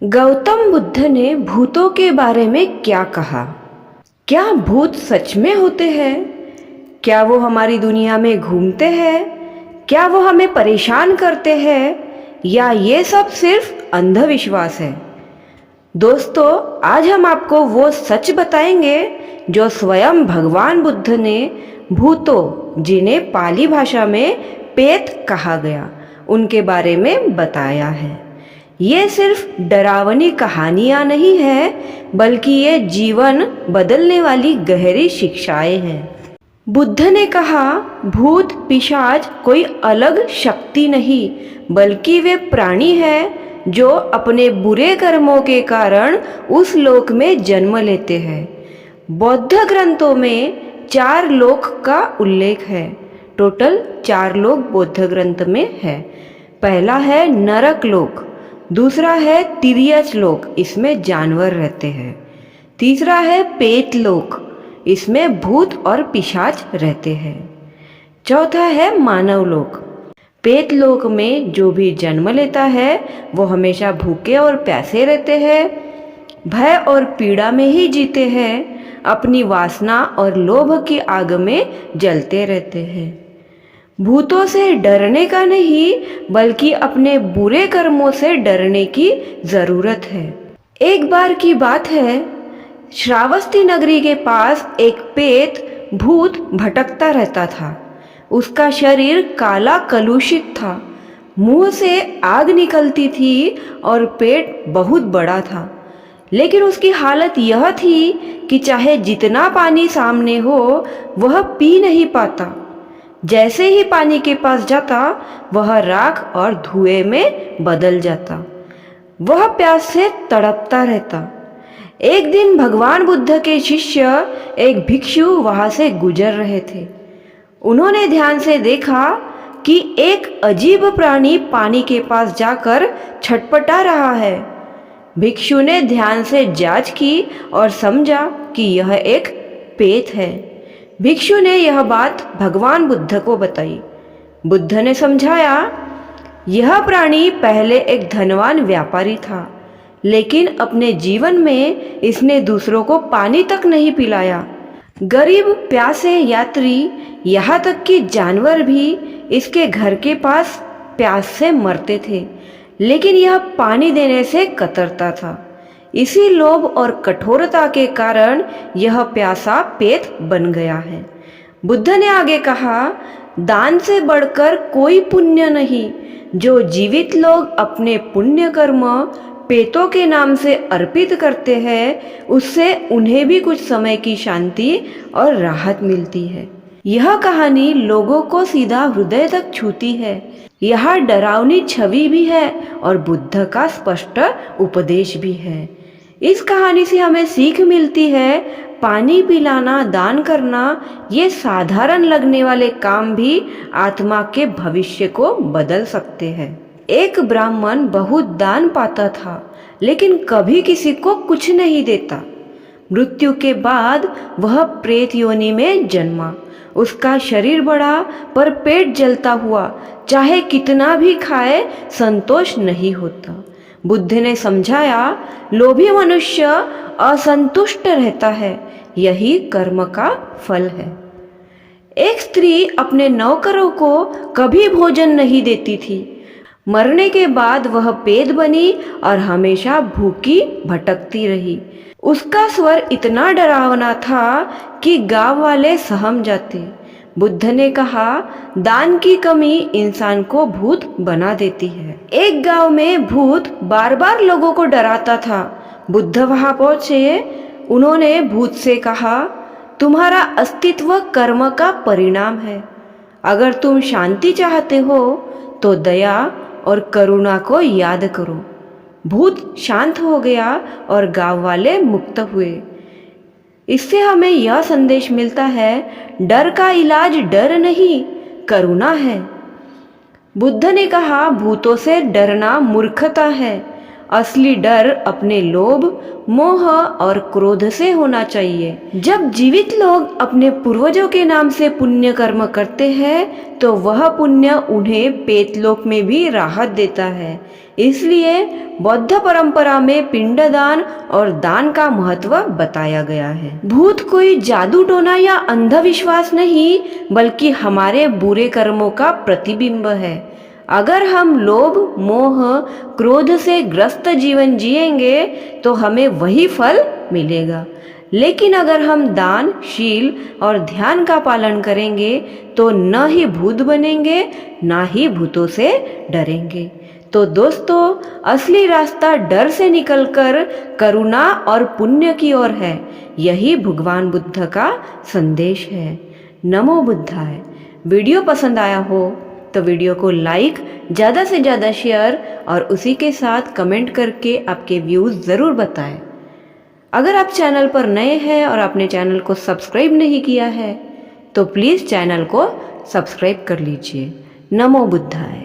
गौतम बुद्ध ने भूतों के बारे में क्या कहा? क्या भूत सच में होते हैं? क्या वो हमारी दुनिया में घूमते हैं? क्या वो हमें परेशान करते हैं? या ये सब सिर्फ अंधविश्वास है? दोस्तों, आज हम आपको वो सच बताएंगे जो स्वयं भगवान बुद्ध ने भूतों, जिन्हें पाली भाषा में पेत कहा गया, उनके बारे में बताया है। ये सिर्फ डरावनी कहानियाँ नहीं है, बल्कि ये जीवन बदलने वाली गहरी शिक्षाएं हैं। बुद्ध ने कहा, भूत पिशाच कोई अलग शक्ति नहीं, बल्कि वे प्राणी हैं जो अपने बुरे कर्मों के कारण उस लोक में जन्म लेते हैं। बौद्ध ग्रंथों में 4 लोक का उल्लेख है। टोटल 4 लोक बौद्ध ग्रंथ में है। पहला है नरक लोक, दूसरा है तिर्यच लोक, इसमें जानवर रहते हैं। तीसरा है पेत लोक, इसमें भूत और पिशाच रहते हैं। चौथा है मानव लोक। पेत लोक में जो भी जन्म लेता है वो हमेशा भूखे और प्यासे रहते हैं, भय और पीड़ा में ही जीते हैं, अपनी वासना और लोभ की आग में जलते रहते हैं। भूतों से डरने का नहीं, बल्कि अपने बुरे कर्मों से डरने की जरूरत है। एक बार की बात है, श्रावस्ती नगरी के पास एक पेत भूत भटकता रहता था। उसका शरीर काला कलुषित था, मुंह से आग निकलती थी और पेट बहुत बड़ा था। लेकिन उसकी हालत यह थी कि चाहे जितना पानी सामने हो, वह पी नहीं पाता। जैसे ही पानी के पास जाता, वह राख और धुएं में बदल जाता। वह प्यास से तड़पता रहता। एक दिन भगवान बुद्ध के शिष्य एक भिक्षु वहां से गुजर रहे थे। उन्होंने ध्यान से देखा कि एक अजीब प्राणी पानी के पास जाकर छटपटा रहा है। भिक्षु ने ध्यान से जांच की और समझा कि यह एक पेत है। भिक्षु ने यह बात भगवान बुद्ध को बताई। बुद्ध ने समझाया, यह प्राणी पहले एक धनवान व्यापारी था, लेकिन अपने जीवन में इसने दूसरों को पानी तक नहीं पिलाया। गरीब प्यासे यात्री, यहाँ तक कि जानवर भी इसके घर के पास प्यास से मरते थे, लेकिन यह पानी देने से कतरता था। इसी लोभ और कठोरता के कारण यह प्यासा पेत बन गया है। बुद्ध ने आगे कहा, दान से बढ़कर कोई पुण्य नहीं। जो जीवित लोग अपने पुण्य कर्म पेतों के नाम से अर्पित करते हैं, उससे उन्हें भी कुछ समय की शांति और राहत मिलती है। यह कहानी लोगों को सीधा हृदय तक छूती है। यहाँ डरावनी छवि भी है और बुद्ध का स्पष्ट उपदेश भी है। इस कहानी से हमें सीख मिलती है, पानी पिलाना, दान करना, ये साधारण लगने वाले काम भी आत्मा के भविष्य को बदल सकते हैं। एक ब्राह्मण बहुत दान पाता था, लेकिन कभी किसी को कुछ नहीं देता। मृत्यु के बाद वह प्रेत योनि में जन्मा। उसका शरीर बढ़ा, पर पेट जलता हुआ। चाहे कितना भी खाए, संतोष नहीं होता। बुद्ध ने समझाया, लोभी मनुष्य असंतुष्ट रहता है, यही कर्म का फल है। एक स्त्री अपने नौकरों को कभी भोजन नहीं देती थी। मरने के बाद वह पेट बनी और हमेशा भूखी भटकती रही। उसका स्वर इतना डरावना था कि गांव वाले सहम जाते। बुद्ध ने कहा, दान की कमी इंसान को भूत बना देती है। एक गांव में भूत बार बार लोगों को डराता था। बुद्ध वहां पहुंचे। उन्होंने भूत से कहा, तुम्हारा अस्तित्व कर्म का परिणाम है। अगर तुम शांति चाहते हो तो दया और करुणा को याद करो। भूत शांत हो गया और गांव वाले मुक्त हुए। इससे हमें यह संदेश मिलता है, डर का इलाज डर नहीं, करुणा है। बुद्ध ने कहा, भूतों से डरना मूर्खता है असली डर अपने लोभ, मोह और क्रोध से होना चाहिए। जब जीवित लोग अपने पूर्वजों के नाम से पुण्य कर्म करते हैं तो वह पुण्य उन्हें पेतलोक में भी राहत देता है। इसलिए बौद्ध परंपरा में पिंडदान और दान का महत्व बताया गया है। भूत कोई जादू टोना या अंधविश्वास नहीं, बल्कि हमारे बुरे कर्मों का प्रतिबिंब है। अगर हम लोभ, मोह, क्रोध से ग्रस्त जीवन जिएंगे तो हमें वही फल मिलेगा। लेकिन अगर हम दान, शील और ध्यान का पालन करेंगे तो न ही भूत बनेंगे, न ही भूतों से डरेंगे। तो दोस्तों, असली रास्ता डर से निकलकर करुणा और पुण्य की ओर है। यही भगवान बुद्ध का संदेश है। नमो बुद्धाय। वीडियो पसंद आया हो तो वीडियो को लाइक, ज़्यादा से ज़्यादा शेयर और उसी के साथ कमेंट करके आपके व्यूज़ ज़रूर बताएं। अगर आप चैनल पर नए हैं और आपने चैनल को सब्सक्राइब नहीं किया है तो प्लीज़ चैनल को सब्सक्राइब कर लीजिए। नमो बुद्धाय।